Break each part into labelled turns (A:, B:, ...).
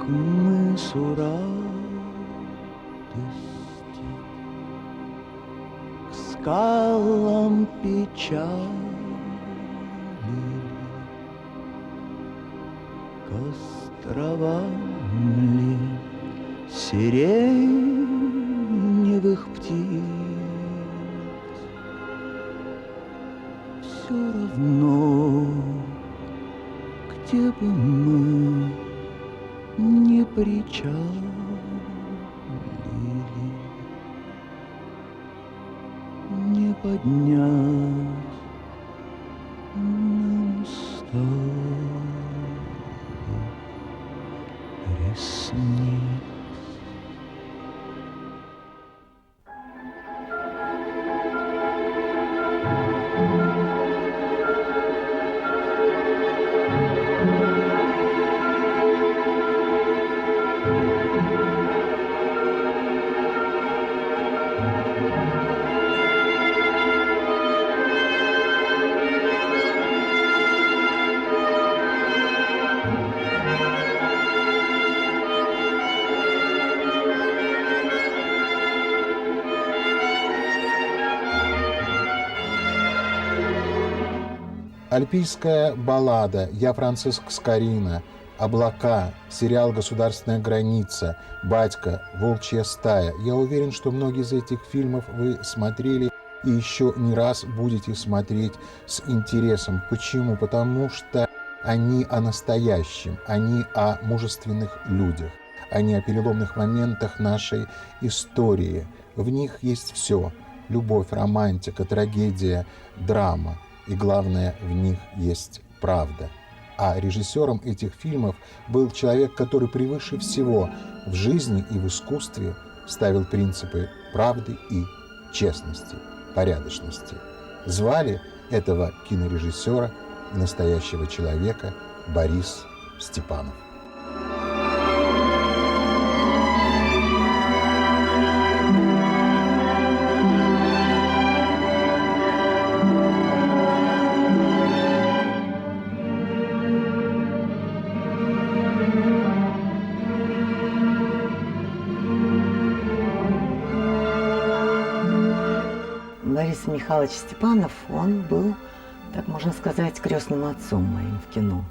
A: мысу радости, к скалам печали, к островам ли сиреневых птиц. Все равно, где бы мы не причалили, не поднять нам с тобой ресниц.
B: Альпийская баллада, «Я Франциск Скорина», «Облака», сериал «Государственная граница», «Батька», «Волчья стая». Я уверен, что многие из этих фильмов вы смотрели и еще не раз будете смотреть с интересом. Почему? Потому что они о настоящем, они о мужественных людях, они о переломных моментах нашей истории. В них есть все – любовь, романтика, трагедия, драма. И главное, в них есть правда. А режиссером этих фильмов был человек, который превыше всего в жизни и в искусстве ставил принципы правды и честности, порядочности. Звали этого кинорежиссера и настоящего человека Борис Степанов.
C: Борис Михайлович Степанов, он был, так можно сказать, крестным отцом моим в кино.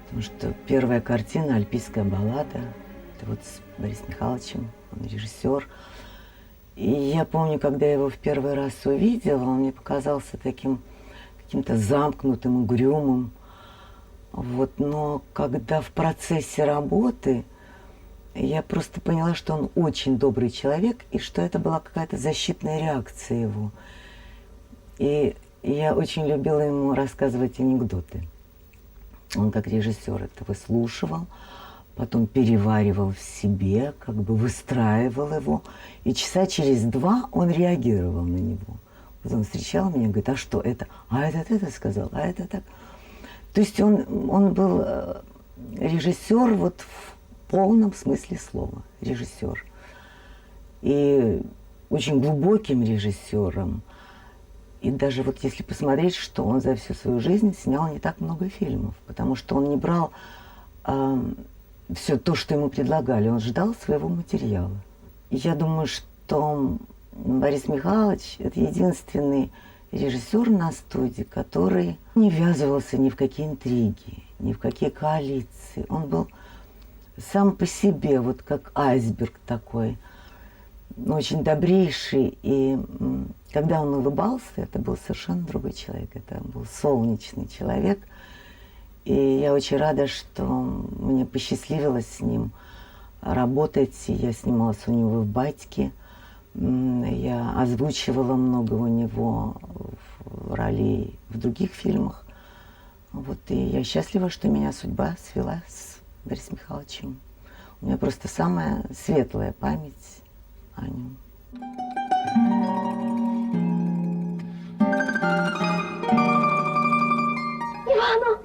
C: Потому что первая картина «Альпийская баллада» — это вот с Борисом Михайловичем, он режиссер. И я помню, когда я его в первый раз увидела, он мне показался таким каким-то замкнутым, угрюмым. Вот. Но когда в процессе работы я просто поняла, что он очень добрый человек, и что это была какая-то защитная реакция его. И я очень любила ему рассказывать анекдоты. Он как режиссер это выслушивал, потом переваривал в себе, как бы выстраивал его. И часа через два он реагировал на него. Вот он встречал меня, говорит, а что это? А этот это сказал, а это так. То есть он был режиссер вот в полном смысле слова, режиссер. И очень глубоким режиссером. И даже вот если посмотреть, что он за всю свою жизнь снял не так много фильмов, потому что он не брал все то, что ему предлагали, он ждал своего материала. И я думаю, что Борис Михайлович – это единственный режиссер на студии, который не ввязывался ни в какие интриги, ни в какие коалиции. Он был сам по себе, вот как айсберг такой, очень добрейший. И когда он улыбался, это был совершенно другой человек. Это был солнечный человек. И я очень рада, что мне посчастливилось с ним работать. Я снималась у него в «Батьке». Я озвучивала много у него ролей в других фильмах. Вот, и я счастлива, что меня судьба свела с Борисом Михайловичем. У меня просто самая светлая память о нем.
D: Ивану!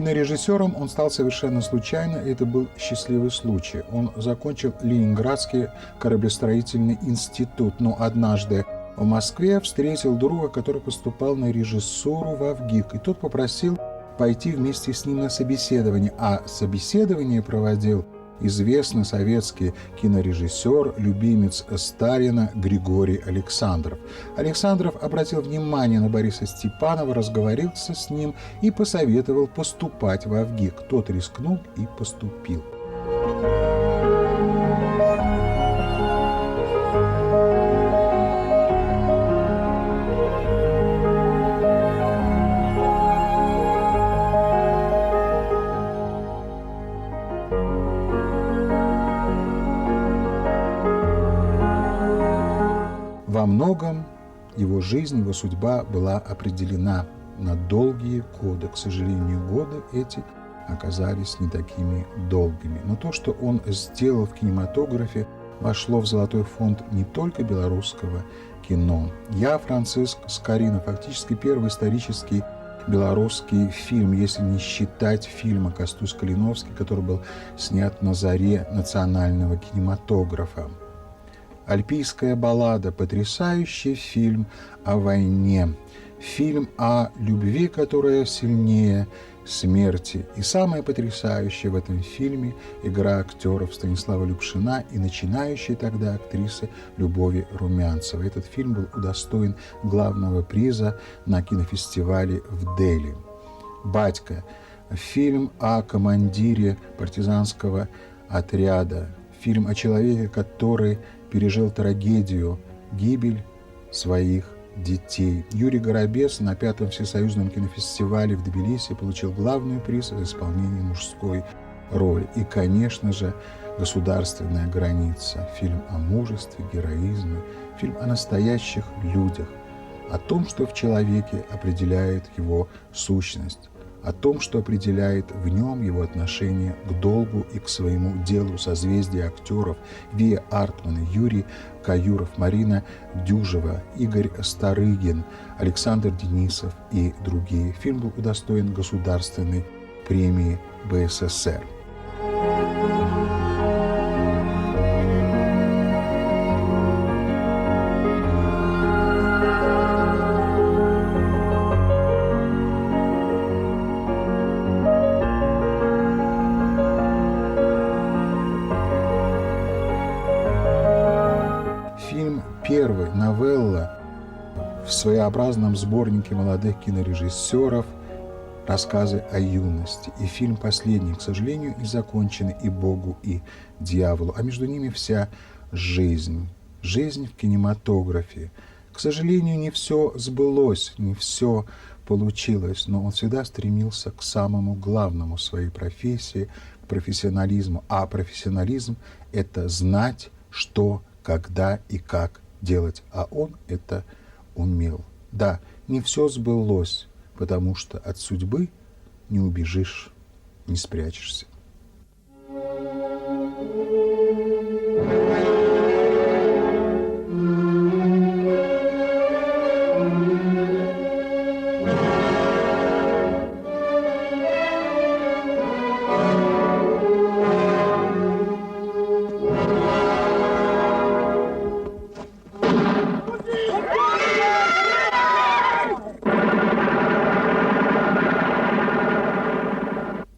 B: Кинорежиссером он стал совершенно случайно, это был счастливый случай. Он закончил Ленинградский кораблестроительный институт, но однажды в Москве встретил друга, который поступал на режиссуру в ВГИК, и тот попросил пойти вместе с ним на собеседование. А собеседование проводил известный советский кинорежиссер, любимец Сталина Григорий Александров. Александров обратил внимание на Бориса Степанова, разговорился с ним и посоветовал поступать в ВГИК. Тот рискнул и поступил. Во многом его жизнь, его судьба была определена на долгие годы. К сожалению, годы эти оказались не такими долгими. Но то, что он сделал в кинематографе, вошло в золотой фонд не только белорусского кино. «Я, Франциск Скорина» фактически первый исторический белорусский фильм, если не считать фильма Костусь Калиновский, который был снят на заре национального кинематографа. «Альпийская баллада» – потрясающий фильм о войне, фильм о любви, которая сильнее смерти. И самое потрясающее в этом фильме – игра актеров Станислава Любшина и начинающей тогда актрисы Любови Румянцевой. Этот фильм был удостоен главного приза на кинофестивале в Дели. «Батька» – фильм о командире партизанского отряда, фильм о человеке, который пережил трагедию, гибель своих детей. Юрий Горобец на 5-м всесоюзном кинофестивале в Тбилиси получил главный приз за исполнение мужской роли. И, конечно же, «Государственная граница» – фильм о мужестве, героизме, фильм о настоящих людях, о том, что в человеке определяет его сущность, о том, что определяет в нем его отношение к долгу и к своему делу. Созвездие актеров: Вия Артман, Юрий Каюров, Марина Дюжева, Игорь Старыгин, Александр Денисов и другие. Фильм был удостоен Государственной премии БССР. Первый, новелла в своеобразном сборнике молодых кинорежиссеров «Рассказы о юности». И фильм последний, к сожалению, и законченный и Богу, и дьяволу. А между ними вся жизнь. Жизнь в кинематографе. К сожалению, не все сбылось, не все получилось, но он всегда стремился к самому главному в своей профессии, к профессионализму. А профессионализм – это знать, что, когда и как делать, а он это умел. Да, не все сбылось, потому что от судьбы не убежишь, не спрячешься.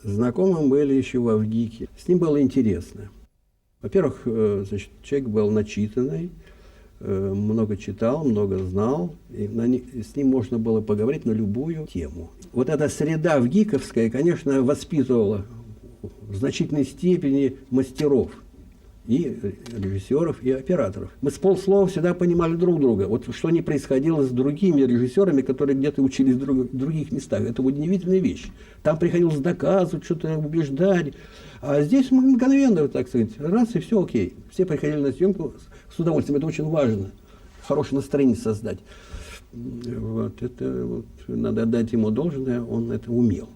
D: Знакомым были еще во ВГИКе. С ним было интересно. Во-первых, значит, человек был начитанный, много читал, много знал, и с ним можно было поговорить на любую тему. Вот эта среда ВГИКовская, конечно, воспитывала в значительной степени мастеров, и режиссеров, и операторов. Мы с полслова всегда понимали друг друга. Вот что не происходило с другими режиссерами, которые где-то учились в других местах. Это удивительная вещь. Там приходилось доказывать, что-то убеждать. А здесь мы мгновенно, так сказать, раз и все окей. Все приходили на съемку с удовольствием. Это очень важно. Хорошее настроение создать. Вот, это вот, надо отдать ему должное, он это умел.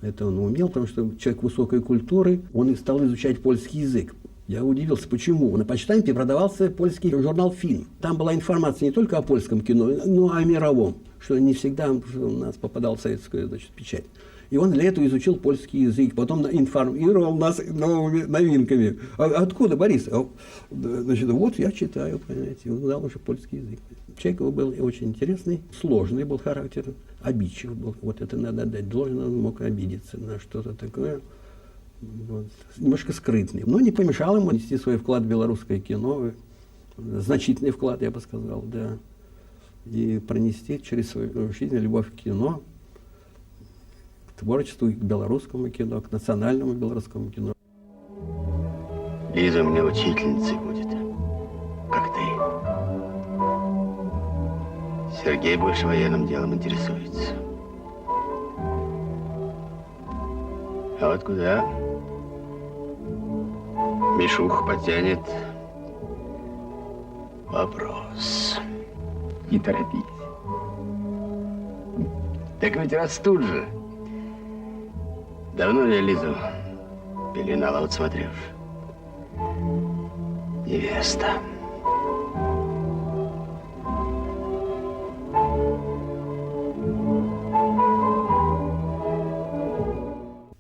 D: Это он умел, потому что человек высокой культуры, он и стал изучать польский язык. Я удивился, почему. На почтампе продавался польский журнал «Фильм». Там была информация не только о польском кино, но и о мировом, что не всегда у нас попадала советская, значит, печать. И он для этого изучил польский язык, потом информировал нас новыми новинками. А откуда, Борис? Значит, вот я читаю, понимаете, он знал уже польский язык. Человек был очень интересный, сложный был характер, обидчив был. Вот это надо дать должное, он мог обидеться на что-то такое. Вот. Немножко скрытный, но не помешал ему нести свой вклад в белорусское кино, значительный вклад, я бы сказал, да, и пронести через свою жизнь любовь к кино, к творчеству, к белорусскому кино, к национальному белорусскому кино.
E: Лиза у меня учительницей будет, как ты. Сергей больше военным делом интересуется. А вот куда Мишух потянет — вопрос. Не торопись. Так ведь растут же. Давно я Лизу пеленала, вот смотришь. Невеста.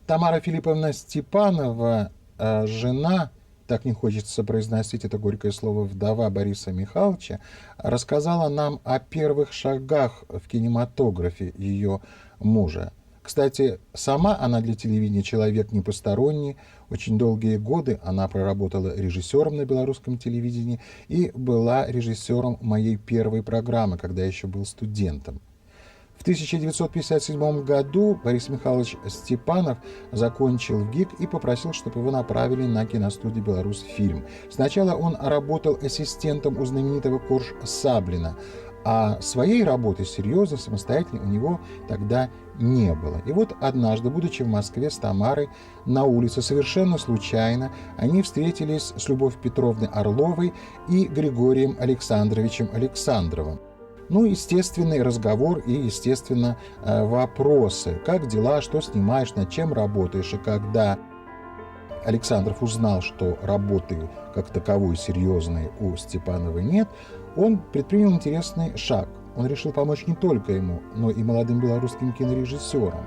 B: Тамара Филипповна Степанова, жена, так не хочется произносить это горькое слово, вдова Бориса Михайловича, рассказала нам о первых шагах в кинематографе ее мужа. Кстати, сама она для телевидения человек не посторонний. Очень долгие годы она проработала режиссером на белорусском телевидении и была режиссером моей первой программы, когда я еще был студентом. В 1957 году Борис Михайлович Степанов закончил ВГИК и попросил, чтобы его направили на киностудию «Беларусьфильм». Сначала он работал ассистентом у знаменитого Корж Саблина, а своей работы серьезно, самостоятельно у него тогда не было. И вот однажды, будучи в Москве с Тамарой на улице, совершенно случайно они встретились с Любовью Петровной Орловой и Григорием Александровичем Александровым. Ну, естественный разговор и, естественно, вопросы. Как дела, что снимаешь, над чем работаешь? И когда Александров узнал, что работы как таковой серьезной у Степановой нет, он предпринял интересный шаг. Он решил помочь не только ему, но и молодым белорусским кинорежиссерам.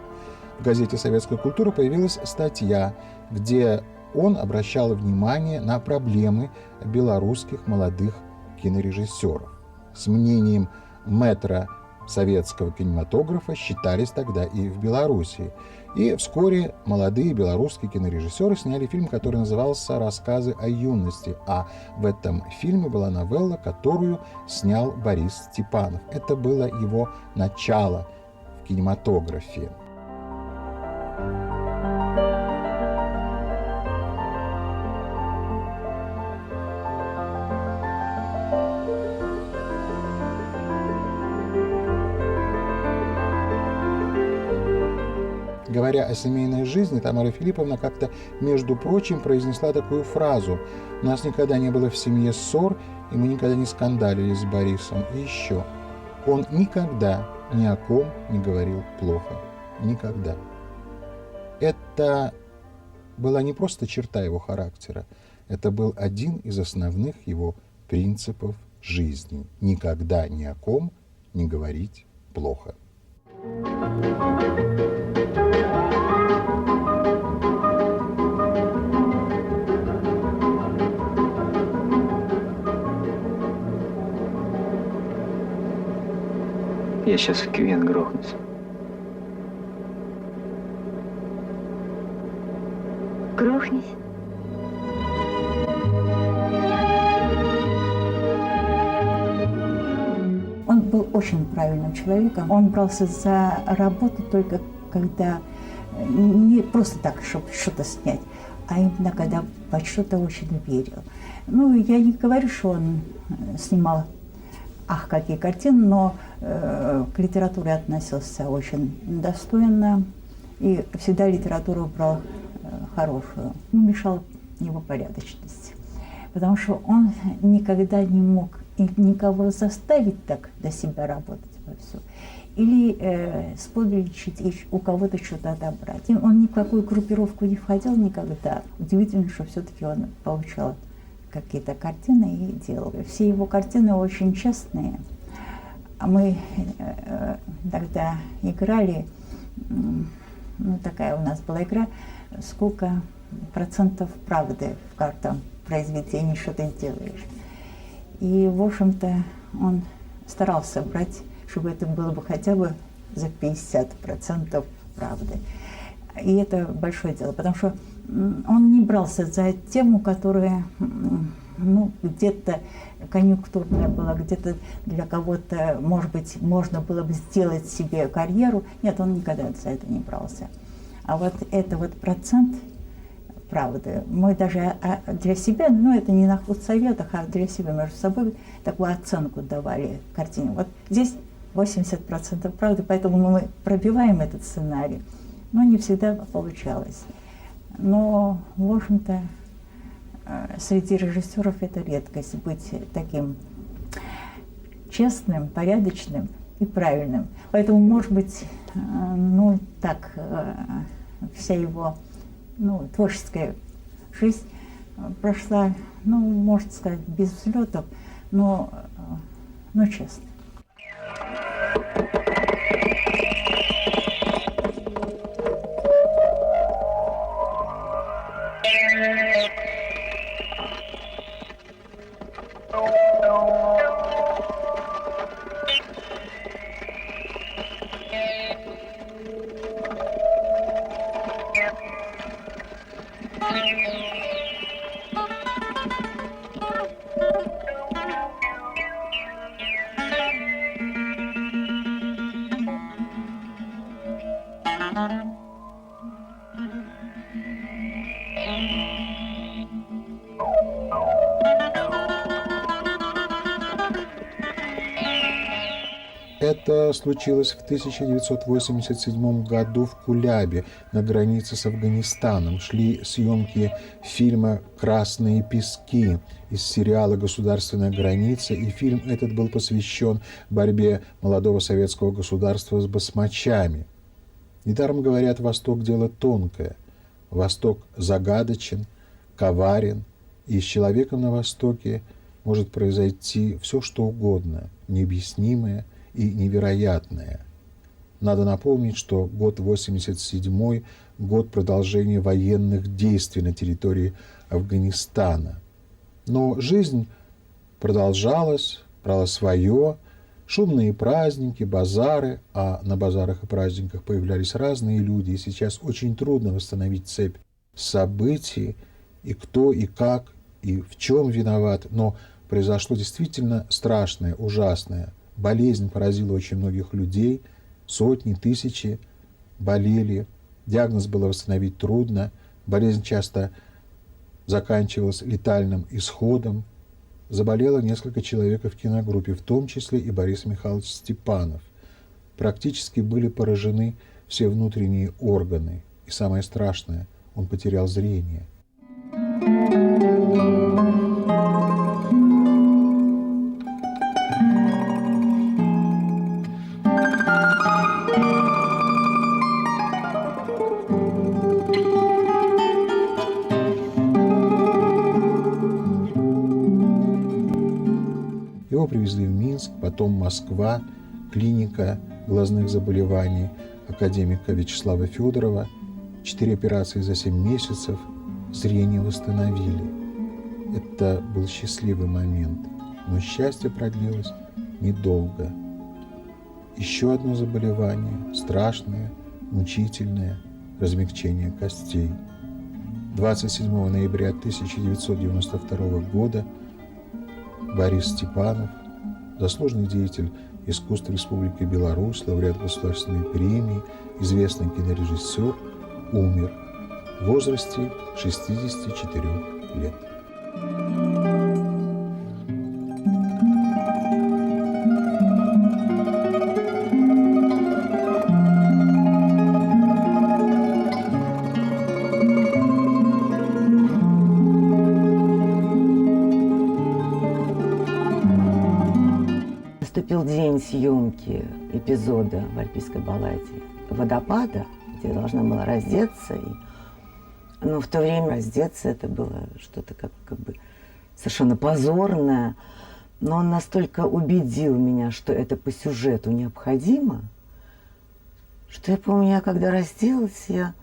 B: В газете «Советская культура» появилась статья, где он обращал внимание на проблемы белорусских молодых кинорежиссеров. С мнением мэтра советского кинематографа считались тогда и в Белоруссии. И вскоре молодые белорусские кинорежиссеры сняли фильм, который назывался «Рассказы о юности», а в этом фильме была новелла, которую снял Борис Степанов. Это было его начало в кинематографе. Говоря о семейной жизни, Тамара Филипповна как-то, между прочим, произнесла такую фразу: «У нас никогда не было в семье ссор, и мы никогда не скандалили с Борисом». И еще: «Он никогда ни о ком не говорил плохо. Никогда». Это была не просто черта его характера, это был один из основных его принципов жизни: никогда ни о ком не говорить плохо.
E: Я сейчас в Квен грохнусь.
F: Грохнись. Он был очень правильным человеком. Он брался за работу только когда не просто так, чтобы что-то снять, а именно когда во что-то очень верил. Ну, я не говорю, что он снимал какие картины, но к литературе относился очень достойно и всегда литературу брал хорошую. Мешал его порядочности, потому что он никогда не мог никого заставить так до себя работать во все, или сподричить и у кого-то что-то отобрать. И он ни в какую группировку не входил никогда. Удивительно, что все-таки он получал какие-то картины и делал. Все его картины очень честные. Мы тогда играли ну, такая у нас была игра, сколько процентов правды в каждом произведении, что ты делаешь. И, в общем-то, он старался брать, чтобы это было бы хотя бы за 50% правды. И это большое дело, потому что он не брался за тему, которая, ну, где-то конъюнктурная была, где-то для кого-то, может быть, можно было бы сделать себе карьеру. Нет, он никогда за это не брался. А вот это вот процент правды, мы даже для себя, ну, это не на худсоветах, а для себя между собой такую оценку давали картине. Вот здесь 80% правды, поэтому мы пробиваем этот сценарий, но не всегда получалось. Но, в общем-то, среди режиссеров это редкость быть таким честным, порядочным и правильным. Поэтому, может быть, ну, так, вся его, ну, творческая жизнь прошла, ну, можно сказать, без взлетов, но честно.
B: Это случилось в 1987 году в Кулябе, на границе с Афганистаном. Шли съемки фильма «Красные пески» из сериала «Государственная граница», и фильм этот был посвящен борьбе молодого советского государства с басмачами. Недаром говорят, Восток – дело тонкое. Восток загадочен, коварен, и с человеком на Востоке может произойти все, что угодно, необъяснимое и невероятное. Надо напомнить, что год 87-й – год продолжения военных действий на территории Афганистана. Но жизнь продолжалась, брала свое, шумные праздники, базары, а на базарах и праздниках появлялись разные люди, и сейчас очень трудно восстановить цепь событий, и кто, и как, и в чем виноват, но произошло действительно страшное, ужасное. Болезнь поразила очень многих людей, сотни, тысячи болели, диагноз было восстановить трудно, болезнь часто заканчивалась летальным исходом. Заболело несколько человек в киногруппе, в том числе и Борис Михайлович Степанов. Практически были поражены все внутренние органы. И самое страшное, он потерял зрение. Его привезли в Минск, потом Москва, клиника глазных заболеваний академика Вячеслава Федорова. 4 операции за 7 месяцев, зрение восстановили. Это был счастливый момент, но счастье продлилось недолго. Еще одно заболевание, страшное, мучительное, размягчение костей. 27 ноября 1992 года Борис Степанов, заслуженный деятель искусства Республики Беларусь, лауреат государственной премии, известный кинорежиссер, умер в возрасте 64 лет.
C: Наступил день съемки эпизода в Альпийской балладе «Водопада», где я должна была раздеться. Но в то время раздеться это было что-то как бы совершенно позорное. Но он настолько убедил меня, что это по сюжету необходимо, что я помню, я когда разделась, я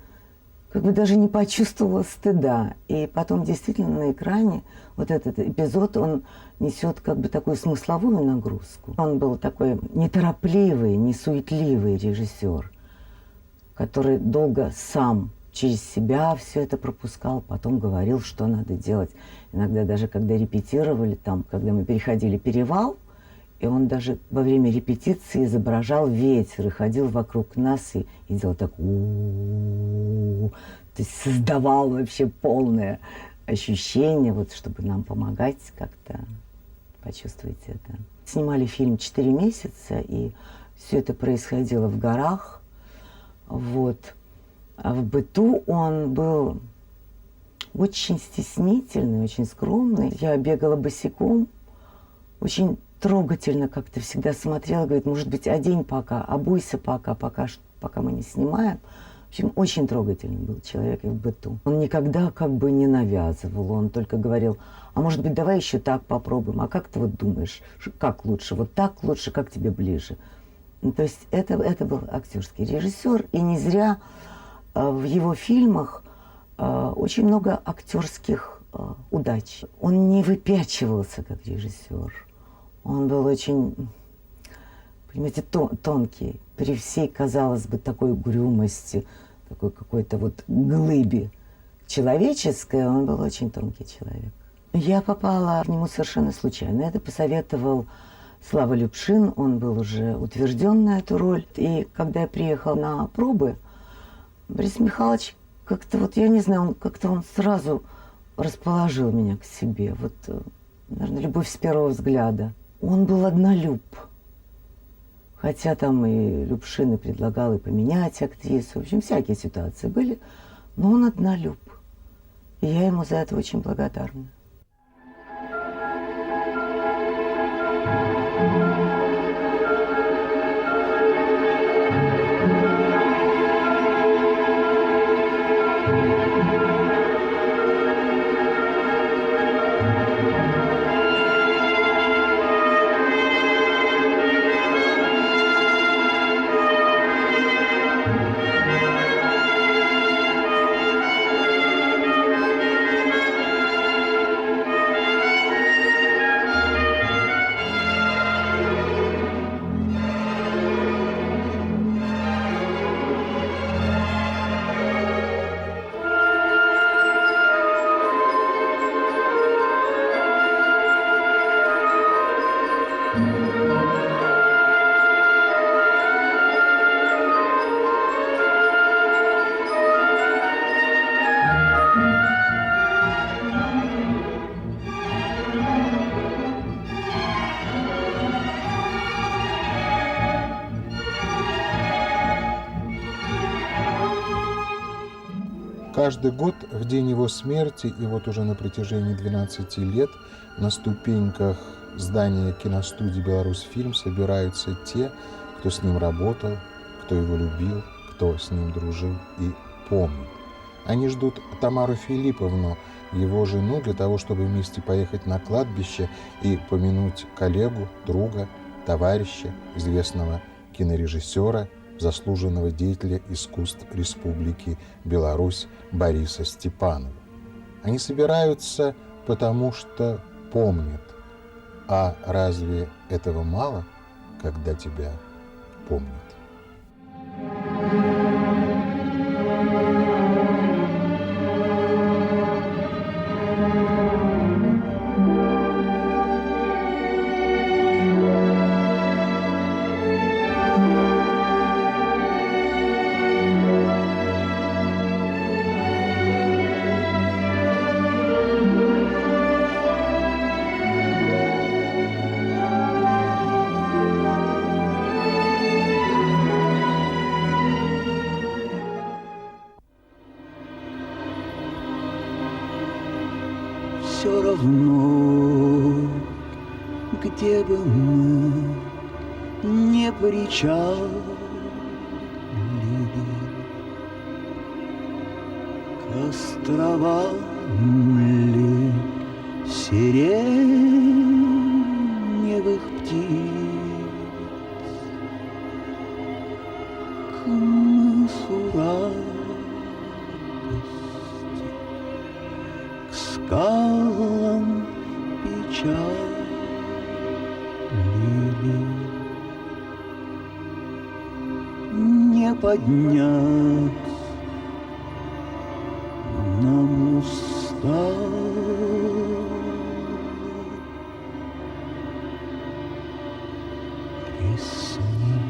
C: как бы даже не почувствовала стыда. И потом действительно на экране вот этот эпизод, он несет как бы такую смысловую нагрузку. Он был такой неторопливый, несуетливый режиссер, который долго сам через себя все это пропускал, потом говорил, что надо делать. Иногда даже когда репетировали, там, когда мы переходили перевал, и он даже во время репетиции изображал ветер и ходил вокруг нас и делал так у-у-у-у. То есть создавал вообще полное ощущение, вот, чтобы нам помогать как-то почувствовать это. Снимали фильм 4 месяца, и все это происходило в горах. Вот. А в быту он был очень стеснительный, очень скромный. Я бегала босиком, очень трогательно как-то всегда смотрела, говорит, может быть, одень пока, обуйся пока мы не снимаем. В общем, очень трогательный был человек и в быту. Он никогда как бы не навязывал, он только говорил, а может быть, давай еще так попробуем, а как ты вот думаешь, как лучше, вот так лучше, как тебе ближе? Ну, то есть это был актерский режиссер, и не зря в его фильмах очень много актерских удач. Он не выпячивался как режиссер. Он был очень, понимаете, тонкий. При всей, казалось бы, такой угрюмости, такой какой-то вот глыбе человеческой, он был очень тонкий человек. Я попала к нему совершенно случайно. Это посоветовал Слава Любшин, он был уже утвержден на эту роль. И когда я приехала на пробы, Борис Михайлович как-то вот, я не знаю, он сразу расположил меня к себе. Вот, наверное, любовь с первого взгляда. Он был однолюб. Хотя там и Любшин и предлагал и поменять актрису. В общем, всякие ситуации были. Но он однолюб. И я ему за это очень благодарна.
B: Каждый год, в день его смерти, и вот уже на протяжении 12 лет, на ступеньках здания киностудии «Беларусьфильм» собираются те, кто с ним работал, кто его любил, кто с ним дружил и помнит. Они ждут Тамару Филипповну, его жену, для того, чтобы вместе поехать на кладбище и помянуть коллегу, друга, товарища, известного кинорежиссера, заслуженного деятеля искусств Республики Беларусь Бориса Степанова. Они собираются, потому что помнят. А разве этого мало, когда тебя помнят?
A: Все равно, где бы мы не причалили, к островам ли сиреневых птиц, к поднять нам уста. Присни